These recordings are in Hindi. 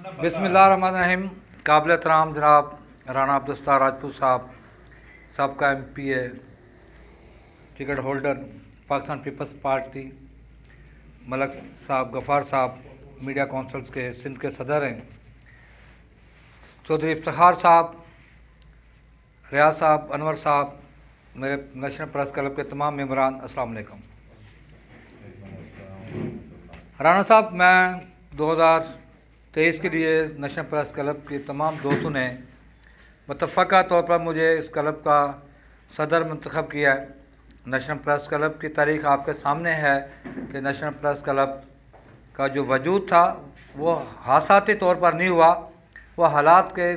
बिस्मिल्लाहिर्रहमानिर्रहीम। काबिल एहतराम जनाब राना अब्दुल राजपूत साहब, सबका MPA, ticket holder Pakistan Peoples Party, Malak साहब, गफ़ार साहब मीडिया काउंसिल्स के सिंध के सदर हैं, चौधरी इफ्तिखार साहब, रियाज साहब, अनवर साहब, मेरे नेशनल प्रेस क्लब के तमाम मेंबरान, अस्सलाम वालेकुम। राना साहब, मैं 2023 के लिए नेशनल प्रेस क्लब के तमाम दोस्तों ने मुत्तफ़क़ा तौर पर मुझे इस क्लब का सदर मंतखब किया है। नेशनल प्रेस क्लब की तारीख़ आपके सामने है कि नेशनल प्रेस क्लब का जो वजूद था वो हादसाती तौर पर नहीं हुआ, वह हालात के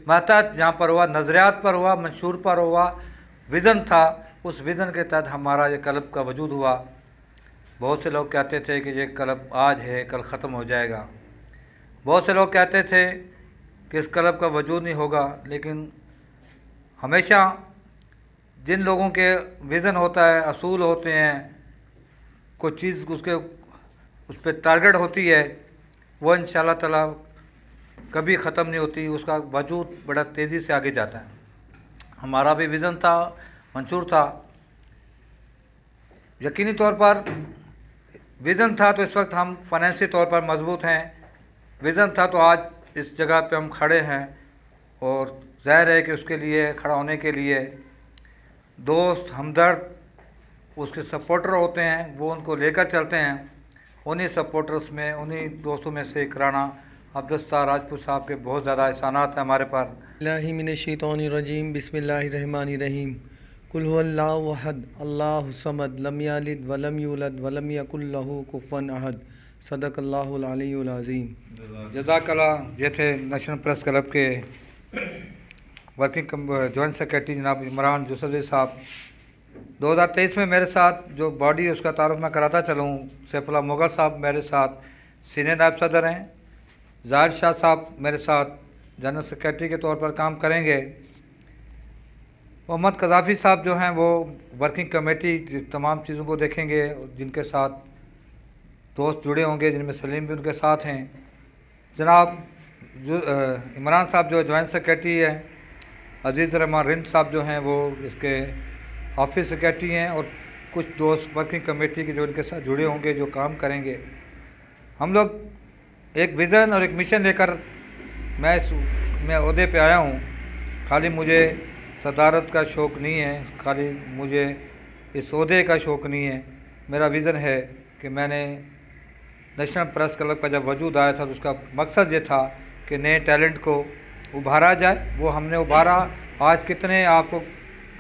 महतहत जहाँ पर हुआ, नज़रियात पर हुआ, मंशूर पर हुआ, विज़न था, उस विज़न के तहत हमारा ये क्लब का वजूद हुआ। बहुत से लोग कहते थे कि ये क्लब आज है कल ख़त्म हो जाएगा, बहुत से लोग कहते थे कि इस क्लब का वजूद नहीं होगा, लेकिन हमेशा जिन लोगों के विज़न होता है, असूल होते हैं, कुछ चीज़ उसके उस पर टारगेट होती है, वो इंशाअल्लाह ताला कभी ख़त्म नहीं होती, उसका वजूद बड़ा तेज़ी से आगे जाता है। हमारा भी विज़न था, मंशूर था, यकीनी तौर पर विज़न था तो इस वक्त हम फाइनेंशियल तौर पर मजबूत हैं, विज़न था तो आज इस जगह पे हम खड़े हैं, और ज़ाहिर है कि उसके लिए खड़ा होने के लिए दोस्त, हमदर्द, उसके सपोर्टर होते हैं, वो उनको लेकर चलते हैं। उन्हीं सपोर्टर्स में, उन्हीं दोस्तों में से राना अब्दुल राजपूत साहब के बहुत ज़्यादा एहसानात हैं हमारे पर। बिस्मिल्लाहिर्रहमानिर्रहीम, बिस्मिल्लाहिर्रहमानिर्रहीम। कुल हुवल्लाहु अहद, अल्लाहु समद, लम यलिद वलम यूलद वलम यकुल लहू कुफुवन अहद। सदक़ल्लाहुल अलीयुल अज़ीम। जज़ाकल्लाह। ये थे नेशनल प्रेस क्लब के वर्किंग जॉइंट सेक्रेटरी जनाब इमरान जुसदी साहब। 2023 में मेरे साथ जो बॉडी उसका तारुफ मैं कराता चलूँ, सैफुल्लाह मुग़ल साहब मेरे साथ सीनियर नायब सदर हैं, ज़ाहिर शाह साहब मेरे साथ जनरल सेक्रेटरी के तौर पर काम करेंगे, मोहम्मद कज़ाफ़ी साहब जो हैं वो वर्किंग कमेटी तमाम चीज़ों को देखेंगे, जिनके साथ दोस्त जुड़े होंगे, जिनमें सलीम भी उनके साथ हैं, जनाब इमरान साहब जो जॉइंट सेक्रेटरी हैं, अज़ीज़ रहमान रिंद साहब जो हैं वो इसके ऑफिस सेक्रेटरी हैं, और कुछ दोस्त वर्किंग कमेटी के जो इनके साथ जुड़े होंगे, जो काम करेंगे। हम लोग एक विज़न और एक मिशन लेकर मैं ओहदे पे आया हूँ। खाली मुझे सदारत का शौक़ नहीं है, खाली मुझे इस ओहदे का शौक़ नहीं है। मेरा विज़न है कि मैंने नेशनल प्रेस क्लब का जब वजूद आया था तो उसका मकसद ये था कि नए टैलेंट को उभारा जाए। वो हमने उभारा। आज कितने आपको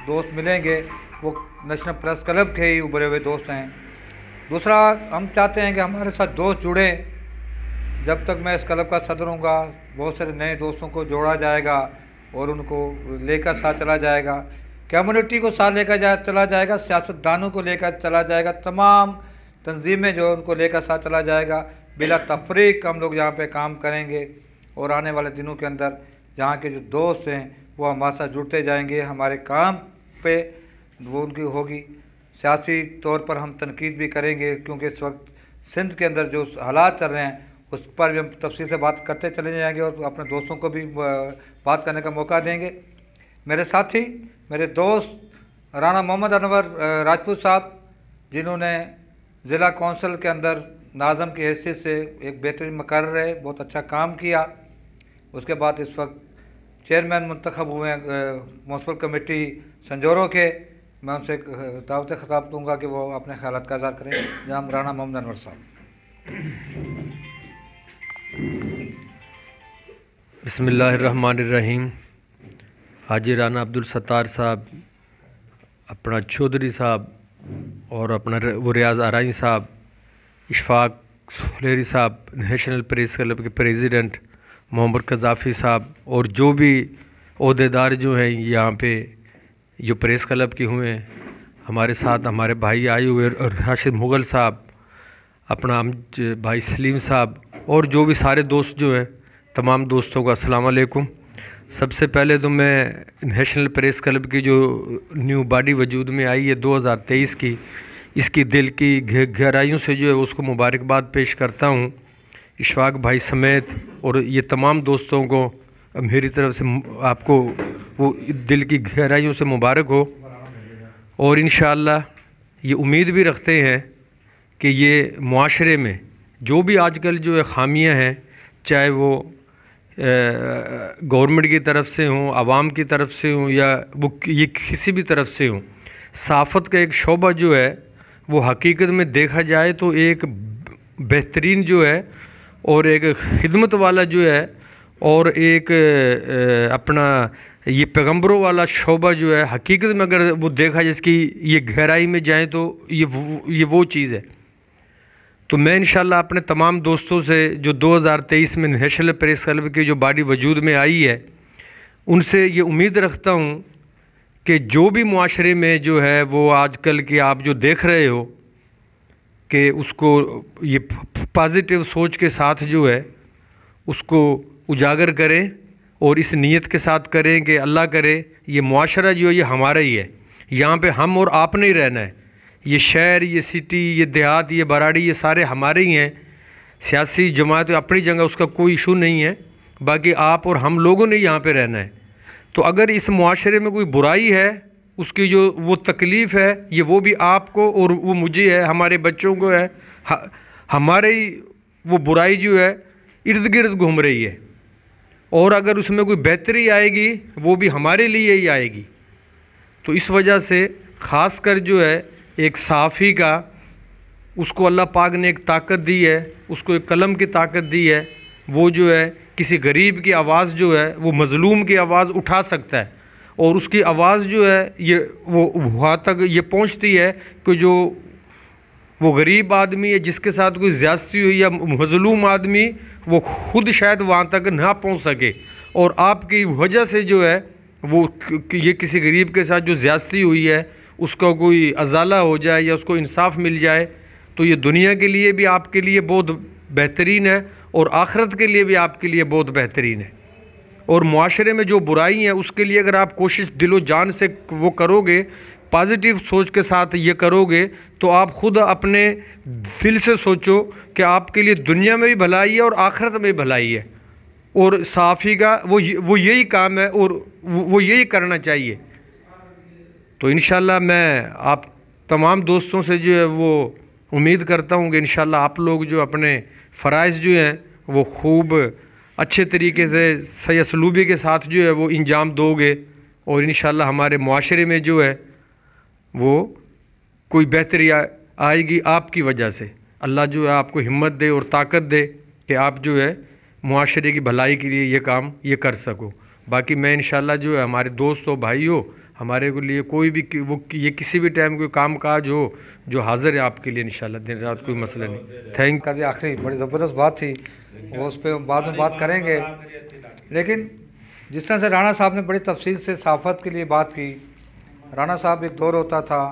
दोस्त मिलेंगे वो नेशनल प्रेस क्लब के ही उभरे हुए दोस्त हैं। दूसरा, हम चाहते हैं कि हमारे साथ दोस्त जुड़ें। जब तक मैं इस क्लब का सदर हूँगा, बहुत सारे नए दोस्तों को जोड़ा जाएगा और उनको लेकर साथ चला जाएगा, कम्युनिटी को साथ लेकर चला जाएगा, सियासतदानों को लेकर चला जाएगा, तमाम तंजीमें जो उनको लेकर साथ चला जाएगा। बिला तफरीक हम लोग यहाँ पे काम करेंगे, और आने वाले दिनों के अंदर यहाँ के जो दोस्त हैं वो हमारे साथ जुड़ते जाएंगे। हमारे काम पे वो उनकी होगी। सियासी तौर पर हम तनकीद भी करेंगे, क्योंकि इस वक्त सिंध के अंदर जो हालात चल रहे हैं उस पर भी हम तफसील से बात करते चले जाएंगे, और अपने दोस्तों को भी बात करने का मौका देंगे। मेरे साथी, मेरे दोस्त राना मोहम्मद अनवर राजपूत साहब, जिन्होंने ज़िला कौंसिल के अंदर नाज़म की हैसियत से एक बेहतरीन मुकर्रर रहे, बहुत अच्छा काम किया। उसके बाद इस वक्त चेयरमैन मुंतखब हुए हैं म्यूनसिपल कमेटी संजोरों के। मैं उनसे दावत ख़िताब दूँगा कि वो अपने ख़यालात का इज़हार करें। जनाब राना मोहम्मद अनवर साहब। बिस्मिल्लाहिर्रहमानिर्रहीम। हाजी राना अब्दुल सत्तार साहब, अपना चौधरी साहब, और अपना वो रियाज आराई साहब, इशफाक सुलेरी साहब, नेशनल प्रेस क्लब के प्रेसिडेंट मोहम्मद कज़ाफ़ी साहब, और जो भी ओहदेदार जो हैं यहाँ पे जो प्रेस क्लब के हुए हैं, हमारे साथ हमारे भाई आए हुए, और राशिद मुग़ल साहब, अपना भाई सलीम साहब, और जो भी सारे दोस्त जो हैं, तमाम दोस्तों को अस्सलाम वालेकुम। सबसे पहले तो मैं नेशनल प्रेस क्लब की जो न्यू बॉडी वजूद में आई है 2023 की, इसकी दिल की गहराइयों से जो है उसको मुबारकबाद पेश करता हूँ। इशफाक भाई समेत और ये तमाम दोस्तों को मेरी तरफ से आपको वो दिल की गहराइयों से मुबारक हो। और इंशाअल्लाह ये उम्मीद भी रखते हैं कि ये मुआशरे में जो भी आजकल जो है ख़ामियाँ हैं, चाहे वो गवर्नमेंट की तरफ से हों, आवाम की तरफ से हों, या वो ये किसी भी तरफ से हों, साफ़त का एक शोबा जो है वो हकीकत में देखा जाए तो एक बेहतरीन जो है और एक खिदमत वाला जो है और एक अपना ये पैगंबरों वाला शोबा जो है, हकीकत में अगर वो देखा जिसकी ये गहराई में जाए तो ये वो चीज़ है। तो मैं इंशाल्लाह अपने तमाम दोस्तों से जो 2023 में नेशनल प्रेस क्लब की जो बॉडी वजूद में आई है, उनसे ये उम्मीद रखता हूँ कि जो भी मुआशरे में जो है वो आजकल की आप जो देख रहे हो कि उसको ये पॉजिटिव सोच के साथ जो है उसको उजागर करें और इस नीयत के साथ करें कि अल्लाह करे ये मुआशरा जो है ये हमारा ही है, यहाँ पे हम और आप नहीं रहना है। ये शहर, ये सिटी, ये देहात, ये बराड़ी, ये सारे हमारे ही हैं। सियासी जमात अपनी जगह, उसका कोई इशू नहीं है, बाकी आप और हम लोगों ने यहाँ पे रहना है। तो अगर इस मुआशरे में कोई बुराई है, उसकी जो वो तकलीफ़ है, ये वो भी आपको और वो मुझे है, हमारे बच्चों को है, हमारे ही वो बुराई जो है इर्द गिर्द घूम रही है। और अगर उसमें कोई बेहतरी आएगी वो भी हमारे लिए ही आएगी। तो इस वजह से ख़ास कर जो है एक साफ़ी का, उसको अल्लाह पाक ने एक ताकत दी है, उसको एक कलम की ताकत दी है। वो जो है किसी गरीब की आवाज़ जो है वो मज़लूम की आवाज़ उठा सकता है, और उसकी आवाज़ जो है ये वो वहाँ तक ये पहुँचती है कि जो वो गरीब आदमी है जिसके साथ कोई ज़्यादती हुई या मज़लूम आदमी, वो खुद शायद वहाँ तक ना पहुँच सके, और आपकी वजह से जो है वो ये किसी गरीब के साथ जो ज़्यादती हुई है उसका कोई अजाला हो जाए या उसको इंसाफ मिल जाए, तो ये दुनिया के लिए भी आपके लिए बहुत बेहतरीन है और आखिरत के लिए भी आपके लिए बहुत बेहतरीन है। और मुआशरे में जो बुराई है उसके लिए अगर आप कोशिश दिलो जान से वो करोगे, पॉजिटिव सोच के साथ ये करोगे, तो आप ख़ुद अपने दिल से सोचो कि आपके लिए दुनिया में भी भलाई है और आखिरत में भी भलाई है। और साफ़ी का वो यही काम है और वो यही करना चाहिए। तो इंशाल्लाह मैं आप तमाम दोस्तों से जो है वो उम्मीद करता हूँ कि इंशाल्लाह आप लोग जो अपने फ़राइज़ जो हैं वो खूब अच्छे तरीके से सही असलूबी के साथ जो है वो इंजाम दोगे, और इंशाल्लाह हमारे मुआशरे में जो है वो कोई बेहतरी आएगी आपकी वजह से। अल्लाह जो है आपको हिम्मत दे और ताकत दे कि आप जो है मुआशरे की भलाई के लिए ये काम ये कर सको। बाकी मैं इंशाल्लाह जो है हमारे दोस्त हो, भाई हो, हमारे के लिए कोई भी वो ये किसी भी टाइम कोई काम काज हो जो हाज़िर है आपके लिए इंशाल्लाह, दिन रात कोई मसला नहीं। थैंक कर दी आखिरी बड़ी ज़बरदस्त बात थी, वो उस पर बाद में बात करेंगे। लेकिन जिस तरह से राणा साहब ने बड़ी तफसील से सहाफ़त के लिए बात की, राणा साहब एक दौर होता था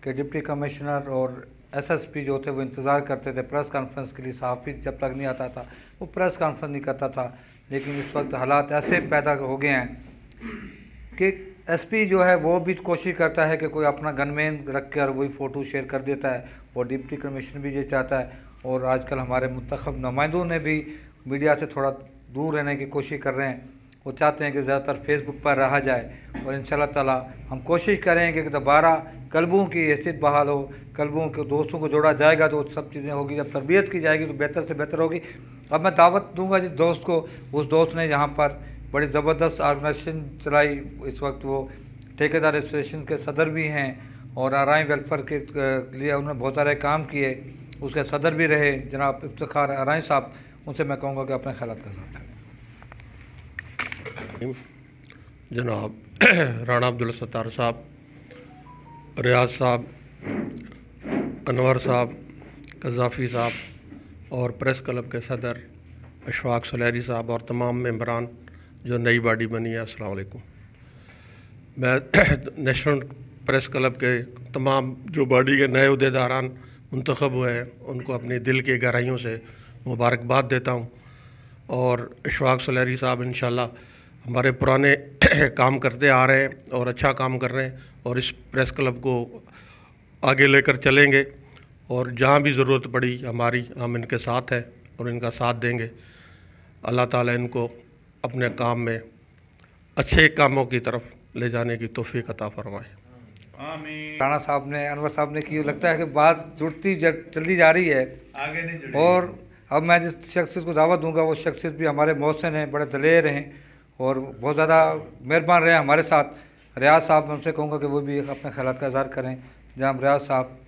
कि डिप्टी कमिश्नर और एसएसपी जो थे वो इंतज़ार करते थे प्रेस कॉन्फ्रेंस के लिए, सहाफ़ी जब तक नहीं आता था वो प्रेस कॉन्फ्रेंस नहीं करता था। लेकिन इस वक्त हालात ऐसे पैदा हो गए हैं कि एसपी जो है वो भी कोशिश करता है कि कोई अपना गनमैन रख कर वही फ़ोटो शेयर कर देता है, और डिप्टी कमिश्नर भी ये चाहता है। और आजकल हमारे मुंतखब नुमाइंदों ने भी मीडिया से थोड़ा दूर रहने की कोशिश कर रहे हैं, वो चाहते हैं कि ज़्यादातर फेसबुक पर रहा जाए। और इंशाल्लाह ताला हम कोशिश करेंगे कि दोबारा कल्बों की हैसियत बहाल हो, कल्बों के दोस्तों को जोड़ा जाएगा तो सब चीज़ें होगी, जब तरबियत की जाएगी तो बेहतर से बेहतर होगी। अब मैं दावत दूंगा जिस दोस्त को, उस दोस्त ने यहाँ पर बड़ी ज़बरदस्त ऑर्गेनाइजेशन चलाई, इस वक्त वो ठेकेदार एसोसिएशन के सदर भी हैं और आराई वेलफेयर के लिए उन्होंने बहुत सारे काम किए, उसके सदर भी रहे जनाब इफ्तिखार आराई साहब। उनसे मैं कहूँगा कि अपने ख्यालात का साथ जनाब राणा अब्दुल सत्तार साहब, रियाज साहब, अनवर साहब, कज़ाफ़ी साहब और प्रेस क्लब के सदर इशफाक सुलैरी साहब और तमाम मेंबरान जो नई बॉडी बनी है, अस्सलाम वालेकुम। मैं नेशनल प्रेस क्लब के तमाम जो बॉडी के नए उहदेदारान मुंतखब हुए हैं उनको अपनी दिल की गहराइयों से मुबारकबाद देता हूँ। और इशफाक सुलैरी साहब इंशाल्लाह हमारे पुराने काम करते आ रहे हैं और अच्छा काम कर रहे हैं, और इस प्रेस क्लब को आगे लेकर चलेंगे, और जहाँ भी ज़रूरत पड़ी हमारी हम इनके साथ हैं। और इनका साथ देंगे। अल्लाह ताला इनको अपने काम में अच्छे कामों की तरफ ले जाने की तौफीक अता फरमाए। राणा साहब ने, अनवर साहब ने की, लगता है कि बात जुड़ती चली जा रही है, आगे नहीं जुड़ी। और अब मैं जिस शख्सियत को दावत दूंगा वो शख्सियत भी हमारे मोहसिन हैं, बड़े दलेर हैं और बहुत ज़्यादा मेहरबान रहे हमारे साथ। रियाज साहब, मैं उनसे कहूँगा कि वो भी अपने ख्यालात का इज़हार करें। जनाब रियाज साहब।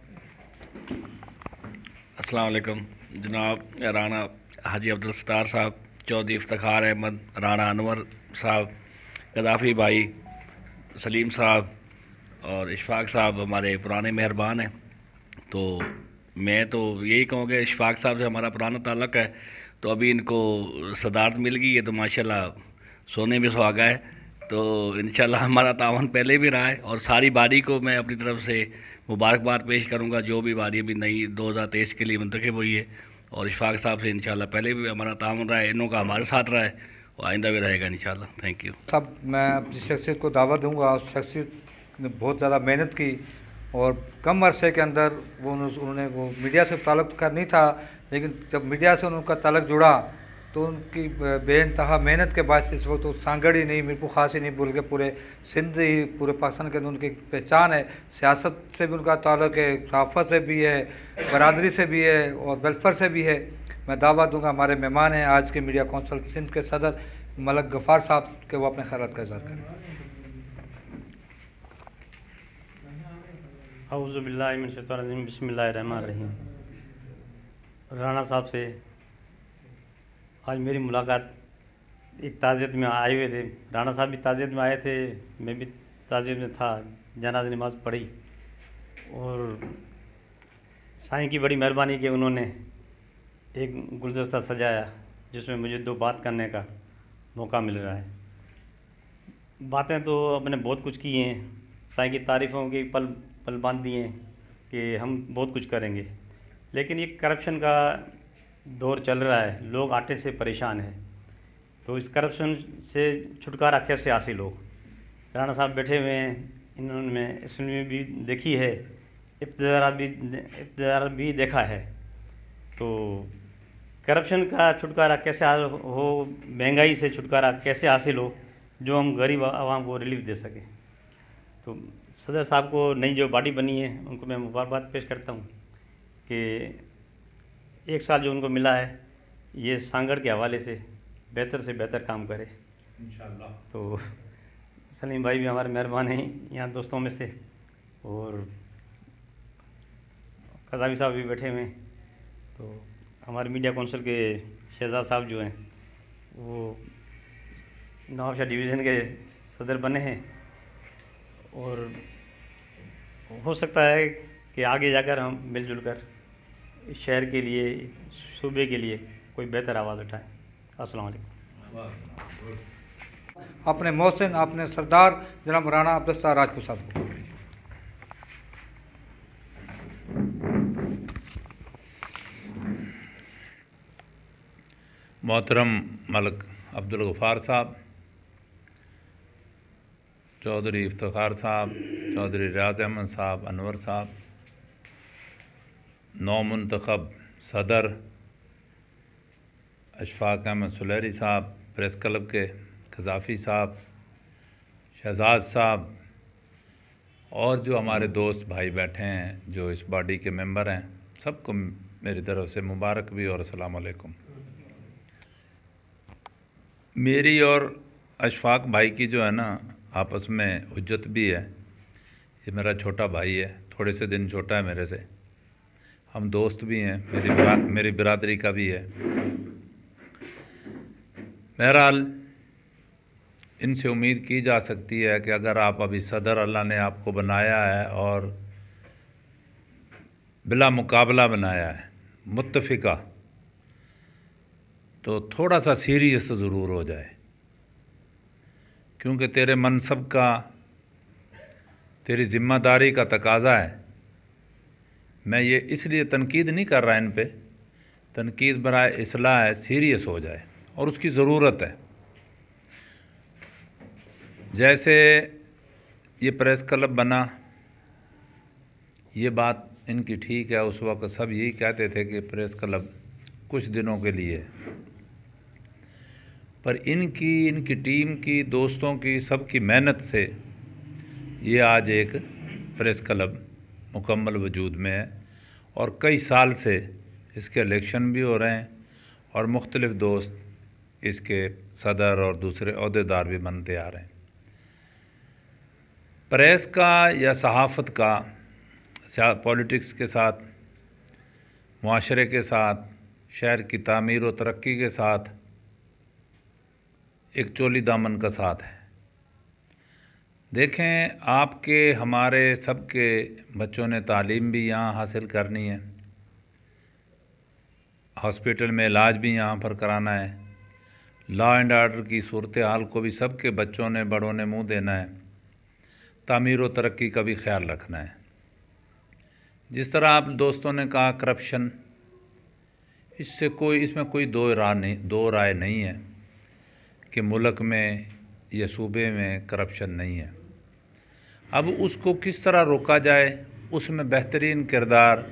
अस्सलाम वालेकुम जनाब राणा हाजी अब्दुल सत्तार साहब, चौधरी इफ्तिखार अहमद, राणा अनवर साहब, गद्दाफ़ी भाई, सलीम साहब और इशफाक साहब हमारे पुराने मेहरबान हैं। तो मैं तो यही कहूँगा, इशफाक साहब से हमारा पुराना ताल्लुक़ है, तो अभी इनको सदारत मिल गई है तो माशाल्लाह सोने में सुहागा है। तो इंशाल्लाह हमारा तावन पहले भी रहा है और सारी बारी को मैं अपनी तरफ से मुबारकबाद पेश करूँगा, जो भी बारी अभी नई 2023 के लिए मुंतखब हुई है। और इशफाक साहब से इंशाल्लाह पहले भी हमारा तावन रहा है, इनों का हमारे साथ रहा है और आइंदा भी रहेगा इंशाल्लाह। थैंक यू सब। मैं जिस शख्सियत को दावत दूँगा उस शख्सियत ने बहुत ज़्यादा मेहनत की और कम अरसे के अंदर उन्होंने वो मीडिया से ताल्लुक़ का नहीं था, लेकिन जब मीडिया से उनका ताल्लुक़ जुड़ा तो उनकी बेइंतहा मेहनत के बाद इस वक्त वो सांगड़ ही नहीं, मीरपुर खास ही नहीं, बल्कि पूरे सिंध ही, पूरे पाकिस्तान के अंदर उनकी पहचान है। सियासत से भी उनका ताल्लुक़ है, सहाफ़त से भी है, बरादरी से भी है और वेलफेयर से भी है। मैं दावत दूँगा, हमारे मेहमान हैं आज के मीडिया कौंसल सिंध के सदर मलक गफ़ार साहब के, वो अपने ख्यालात का इज़हार करें। औज़ु बिल्लाहि मिनश शैतानिर रजीम, बिस्मिल्लाहिर रहमानिर रहीम। राणा साहब से आज मेरी मुलाकात एक ताज़ियत में आए हुए थे। राणा साहब भी ताज़ियत में आए थे, मैं भी ताज़ियत में था, जनाज़ नमाज़ पढ़ी और साईं की बड़ी मेहरबानी कि उन्होंने एक गुलदस्ता सजाया जिसमें मुझे 2 बात करने का मौका मिल रहा है। बातें तो अपने बहुत कुछ की हैं, साईं की तारीफ़ों के पल पल बांध दिए हैं कि हम बहुत कुछ करेंगे, लेकिन ये करप्शन का दौर चल रहा है, लोग आटे से परेशान हैं। तो इस करप्शन से छुटकारा कैसे हासिल हो? राणा साहब बैठे हुए हैं, इन्होंने इसमें भी देखी है, इब्तिदार भी देखा है। तो करप्शन का छुटकारा कैसे हो, महंगाई से छुटकारा कैसे हासिल हो, जो हम गरीब आवाम को रिलीफ दे सकें। तो सदर साहब को नई जो बॉडी बनी है उनको मैं मुबारकबाद पेश करता हूँ कि 1 साल जो उनको मिला है ये सांगड़ के हवाले से बेहतर काम करे इंशाल्लाह। तो सलीम भाई भी हमारे मेहरबान हैं यहाँ दोस्तों में से, और कज़ावी साहब भी बैठे हुए हैं। तो हमारे मीडिया काउंसिल के शहजाद साहब जो हैं वो नवाबशाह डिवीज़न के सदर बने हैं और हो सकता है कि आगे जाकर हम मिलजुल कर इस शहर के लिए, सूबे के लिए कोई बेहतर आवाज़ उठाएं। अस्सलाम वालेकुम। अपने मोहसिन, अपने सरदार जनाब राणा अब्दुल सत्तार राजपूत साहब को। मोहतरम मलक अब्दुल गफ़ार साहब, चौधरी इफ्तिखार साहब, चौधरी रियाज अहमद साहब, अनवर साहब, नौमुंतखब सदर अशफाक अहमद सुलहरी साहब, प्रेस क्लब के गद्दाफ़ी साहब, शहजाद साहब और जो हमारे दोस्त भाई बैठे हैं जो इस बॉडी के मेंबर हैं, सबको मेरी तरफ से मुबारक भी और अस्सलाम वालेकुम। मेरी और अशफाक भाई की जो है ना आपस में उज्जत भी है। ये मेरा छोटा भाई है, थोड़े से दिन छोटा है मेरे से, हम दोस्त भी हैं, मेरी बिरादरी का भी है। बहरहाल इनसे उम्मीद की जा सकती है कि अगर आप अभी सदर अल्लाह ने आपको बनाया है और बिला मुकाबला बनाया है, मुत्तफ़िका, तो थोड़ा सा सीरियस ज़रूर हो जाए, क्योंकि तेरे मनसब का, तेरी ज़िम्मेदारी का तकाज़ा है। मैं ये इसलिए तनकीद नहीं कर रहा इन पे, तनकीद बराए इस्लाह है, सीरियस हो जाए और उसकी ज़रूरत है। जैसे ये प्रेस क्लब बना, ये बात इनकी ठीक है, उस वक्त सब यही कहते थे कि प्रेस क्लब कुछ दिनों के लिए, पर इनकी टीम की, दोस्तों की, सबकी मेहनत से ये आज एक प्रेस क्लब मुकम्मल वजूद में है और कई साल से इसके इलेक्शन भी हो रहे हैं और मुख्तलिफ़ दोस्त इसके सदर और दूसरे अहदेदार भी बनते आ रहे हैं। प्रेस का या सहाफ़त का पॉलिटिक्स के साथ, मुआशरे के साथ, शहर की तामीर व तरक्की के साथ एक चोली दामन का साथ है। देखें, आपके हमारे सबके बच्चों ने तालीम भी यहाँ हासिल करनी है, हॉस्पिटल में इलाज भी यहाँ पर कराना है, लॉ एंड आर्डर की सूरत हाल को भी सबके बच्चों ने, बड़ों ने मुंह देना है, तामीर व तरक्की का भी ख्याल रखना है। जिस तरह आप दोस्तों ने कहा करप्शन, इसमें कोई दो राय नहीं है कि मुल्क में या सूबे में करप्शन नहीं है। अब उसको किस तरह रोका जाए, उसमें बेहतरीन किरदार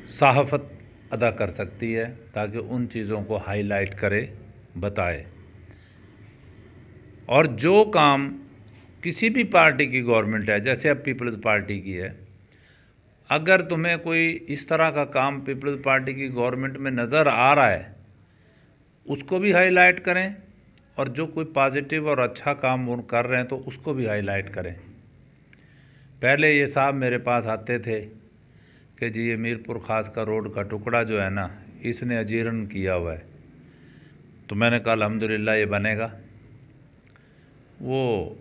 सहाफ़त अदा कर सकती है ताकि उन चीज़ों को हाईलाइट करे, बताए। और जो काम किसी भी पार्टी की गवर्नमेंट है, जैसे अब पीपल्स पार्टी की है, अगर तुम्हें कोई इस तरह का काम पीपल्स पार्टी की गवर्नमेंट में नज़र आ रहा है, उसको भी हाईलाइट करें, और जो कोई पॉजिटिव और अच्छा काम वो कर रहे हैं तो उसको भी हाईलाइट करें। पहले ये साहब मेरे पास आते थे कि जी ये मीरपुर ख़ास का रोड का टुकड़ा जो है ना, इसने अजीर्ण किया हुआ है। तो मैंने कहा अल्हम्दुलिल्लाह ये बनेगा। वो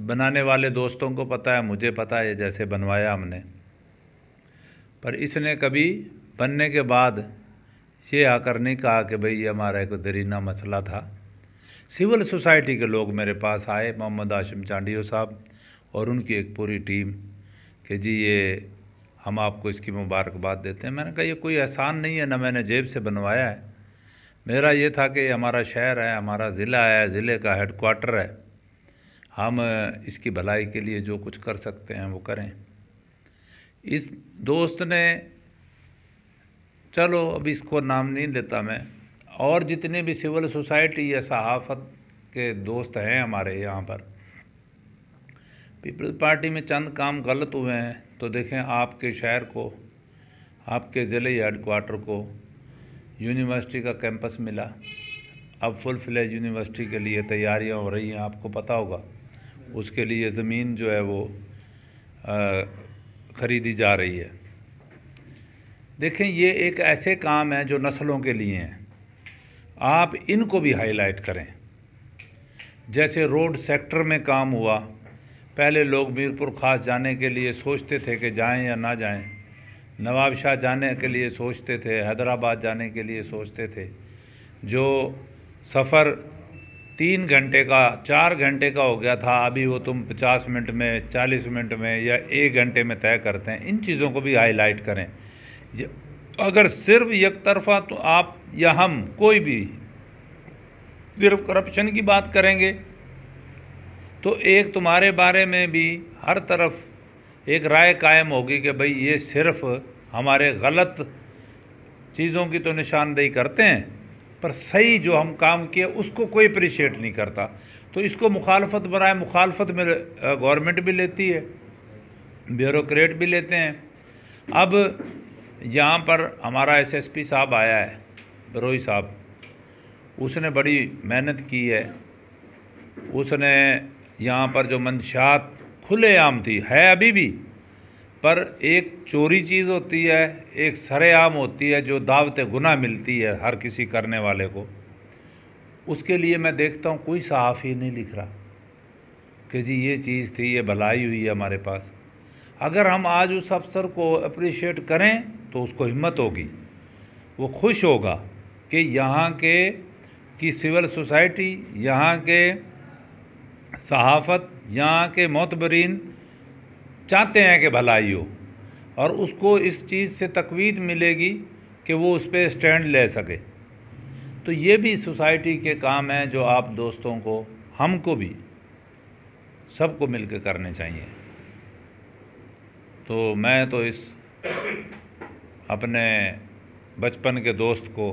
बनाने वाले दोस्तों को पता है, मुझे पता है जैसे बनवाया हमने, पर इसने कभी बनने के बाद ये आकर नहीं कहा कि भाई ये हमारा एक दरीना मसला था। सिविल सोसाइटी के लोग मेरे पास आए, मोहम्मद आशिम चांडियो साहब और उनकी एक पूरी टीम, कि जी ये हम आपको इसकी मुबारकबाद देते हैं। मैंने कहा ये कोई एहसान नहीं है, ना मैंने जेब से बनवाया है, मेरा ये था कि हमारा शहर है, हमारा ज़िला है, ज़िले का हेडक्वार्टर है, हम इसकी भलाई के लिए जो कुछ कर सकते हैं वो करें। इस दोस्त ने, चलो अब इसको नाम नहीं लेता मैं, और जितने भी सिविल सोसाइटी या सहाफ़त के दोस्त हैं हमारे यहाँ पर, पीपल्स पार्टी में चंद काम गलत हुए हैं तो देखें, आपके शहर को, आपके ज़िले हेडक्वार्टर को यूनिवर्सिटी का कैंपस मिला। अब फुल फ्लेज यूनिवर्सिटी के लिए तैयारियां हो रही हैं, आपको पता होगा। उसके लिए ज़मीन जो है वो ख़रीदी जा रही है। देखें, ये एक ऐसे काम है जो नस्लों के लिए हैं, आप इनको भी हाईलाइट करें। जैसे रोड सेक्टर में काम हुआ, पहले लोग मीरपुर ख़ास जाने के लिए सोचते थे कि जाएं या ना जाएं, नवाबशाह जाने के लिए सोचते थे, हैदराबाद जाने के लिए सोचते थे। जो सफ़र 3 घंटे का 4 घंटे का हो गया था, अभी वो तुम 50 मिनट में, 40 मिनट में या 1 घंटे में तय करते हैं। इन चीज़ों को भी हाईलाइट करें। अगर सिर्फ एक तरफा तो आप या हम कोई भी सिर्फ करप्शन की बात करेंगे तो एक तुम्हारे बारे में भी हर तरफ एक राय कायम होगी कि भाई ये सिर्फ हमारे गलत चीज़ों की तो निशानदेही करते हैं, पर सही जो हम काम किए उसको कोई अप्रिशिएट नहीं करता। तो इसको मुखालफत बनाए, मुखालफत में गवर्नमेंट भी लेती है, ब्यूरोक्रेट भी लेते हैं। अब यहाँ पर हमारा एसएसपी साहब आया है, बरोई साहब, उसने बड़ी मेहनत की है। उसने यहाँ पर जो मंशात खुलेआम थी, है अभी भी, पर एक चोरी चीज़ होती है, एक सरेआम होती है जो दावत गुनाह मिलती है हर किसी करने वाले को। उसके लिए मैं देखता हूँ कोई सहाफ़ी नहीं लिख रहा कि जी ये चीज़ थी, ये भलाई हुई है हमारे पास। अगर हम आज उस अफसर को अप्रिशिएट करें तो उसको हिम्मत होगी, वो खुश होगा कि यहाँ के की सिविल सोसाइटी, यहाँ के सहाफ़त, यहाँ के मोतबरीन चाहते हैं कि भलाई हो, और उसको इस चीज़ से तकवीद मिलेगी कि वो उस पर स्टैंड ले सके। तो ये भी सोसाइटी के काम हैं जो आप दोस्तों को, हमको भी, सबको मिलकर करने चाहिए। तो मैं तो इस अपने बचपन के दोस्त को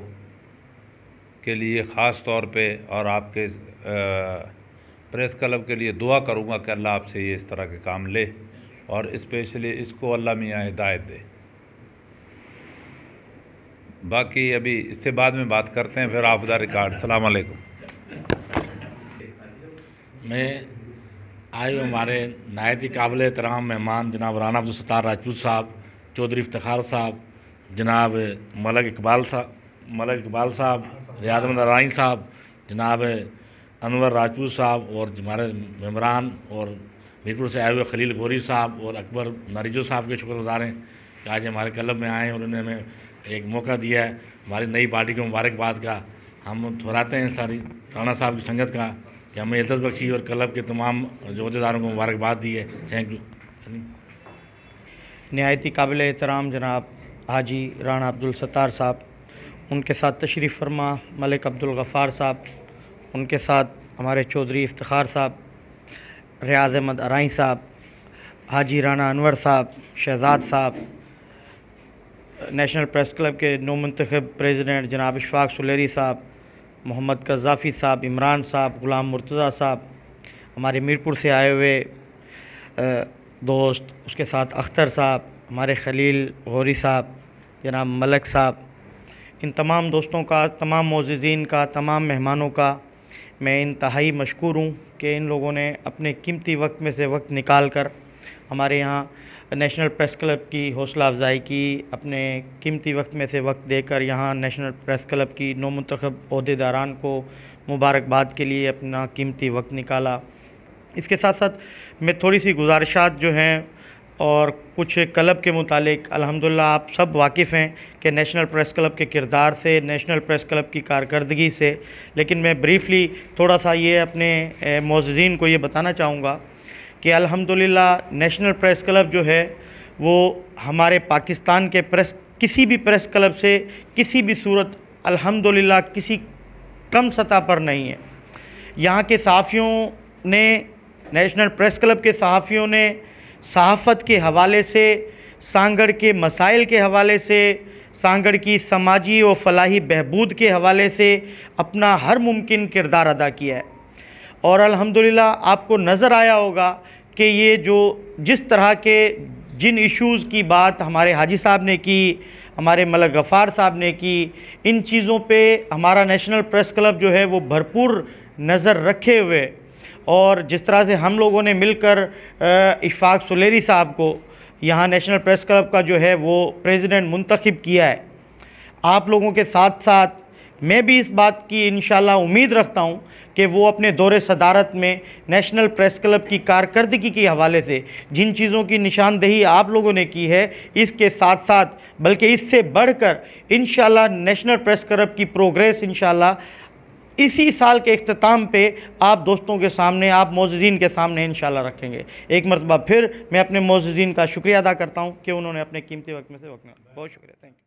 के लिए ख़ास तौर पे और आपके प्रेस क्लब के लिए दुआ करूँगा कि अल्लाह आपसे ये इस तरह के काम ले और स्पेशली इसको अल्लाह मियाँ हिदायत दे। बाकी अभी इससे बाद में बात करते हैं, फिर ऑफ द रिकॉर्ड। अस्सलाम वालेकुम। मैं आए हमारे नायत ही काबिल एहतराम मेहमान जनाब राना अब्दुल सत्तार राजपूत साहब, चौधरी इफ्तिखार साहब, जनाब मलक इकबाल साहब, रियाज अहमद अराई साहब, जनाब अनवर राजपूत साहब और हमारे मेम्बरान और मीरपुर से आए हुए खलील गौरी साहब और अकबर नारिजो साहब के शुक्रगुजार हैं कि आज हमारे क्लब में आए और उन्होंने हमें एक मौका दिया है हमारी नई पार्टी को मुबारकबाद का। हम दोहराते हैं सारी राणा साहब की संगत का कि हमें इज्जत बख्शी और क्लब के तमाम अहदेदारों को मुबारकबाद दी है। Thank you. नहायती काबिल एहतराम जनाब हाजी राना अब्दुल सत्तार साहब, उनके साथ तशरीफ़ फरमा मलिक अब्दुल गफ़ार साहब, उनके साथ हमारे चौधरी इफ्तिखार साहब, रियाज अहमद अराई साहब, हाजी राना अनवर साहब, शहजाद साहब, नेशनल प्रेस क्लब के नौमुंतखब प्रेसिडेंट जनाब इशफाक सुलेरी साहब, मोहम्मद कज़ाफ़ी साहब, इमरान साहब, ग़ुलाम मुर्तज़ा साहब, हमारे मीरपुर से आए हुए दोस्त, उसके साथ अख्तर साहब, हमारे खलील गौरी साहब, जनाब मलक साहब, इन तमाम दोस्तों का, तमाम मौजूदीन का, तमाम मेहमानों का मैं इंतहाई मशकूर हूँ कि इन लोगों ने अपने कीमती वक्त में से वक्त निकाल कर हमारे यहाँ नेशनल प्रेस क्लब की हौसला अफजाई की, अपने कीमती वक्त में से वक्त देकर यहाँ नेशनल प्रेस क्लब की नौमुंतखब ओहदेदारान को मुबारकबाद के लिए अपना कीमती वक्त निकाला। इसके साथ साथ मैं थोड़ी सी गुजारिशात जो हैं और कुछ क्लब के मुतालिक, अल्हम्दुलिल्लाह आप सब वाकिफ़ हैं कि नेशनल प्रेस क्लब के किरदार से, नेशनल प्रेस क्लब की कारकर्दगी से, लेकिन मैं ब्रीफली थोड़ा सा ये अपने मौजूदीन को ये बताना चाहूँगा कि अल्हम्दुलिल्लाह नेशनल प्रेस क्लब जो है वो हमारे पाकिस्तान के किसी भी प्रेस क्लब से किसी भी सूरत अल्हम्दुलिल्लाह किसी कम सतह पर नहीं है। यहाँ के सहाफ़ियों ने, नेशनल प्रेस क्लब के सहाफ़ियों ने सहाफ़त के हवाले से, सांगड़ के मसाइल के हवाले से, सांगड़ की समाजी और फलाही बहबूद के हवाले से अपना हर मुमकिन किरदार अदा किया है। और अल्हम्दुलिल्लाह आपको नज़र आया होगा कि ये जिस तरह के जिन इश्यूज़ की बात हमारे हाजी साहब ने की, हमारे मलक गफ़ार साहब ने की, इन चीज़ों पे हमारा नेशनल प्रेस क्लब जो है वो भरपूर नज़र रखे हुए, और जिस तरह से हम लोगों ने मिलकर इशफाक सुलेरी साहब को यहाँ नेशनल प्रेस क्लब का जो है वो प्रेसिडेंट मुंतखब किया है, आप लोगों के साथ साथ मैं भी इस बात की इंशाल्लाह उम्मीद रखता हूँ कि वो अपने दौरे सदारत में नेशनल प्रेस क्लब की कारकर्दगी के हवाले से जिन चीज़ों की निशानदेही आप लोगों ने की है, इसके साथ साथ बल्कि इससे बढ़कर इंशाल्लाह नेशनल प्रेस क्लब की प्रोग्रेस इंशाल्लाह इसी साल के इख्तिताम पे आप दोस्तों के सामने, आप मौजूदीन के सामने इंशाल्लाह रखेंगे। एक मरतबा फिर मैं अपने मौजूदीन का शुक्रिया अदा करता हूँ कि उन्होंने अपने कीमती वक्त में से वक्त। बहुत शुक्रिया। Thank you.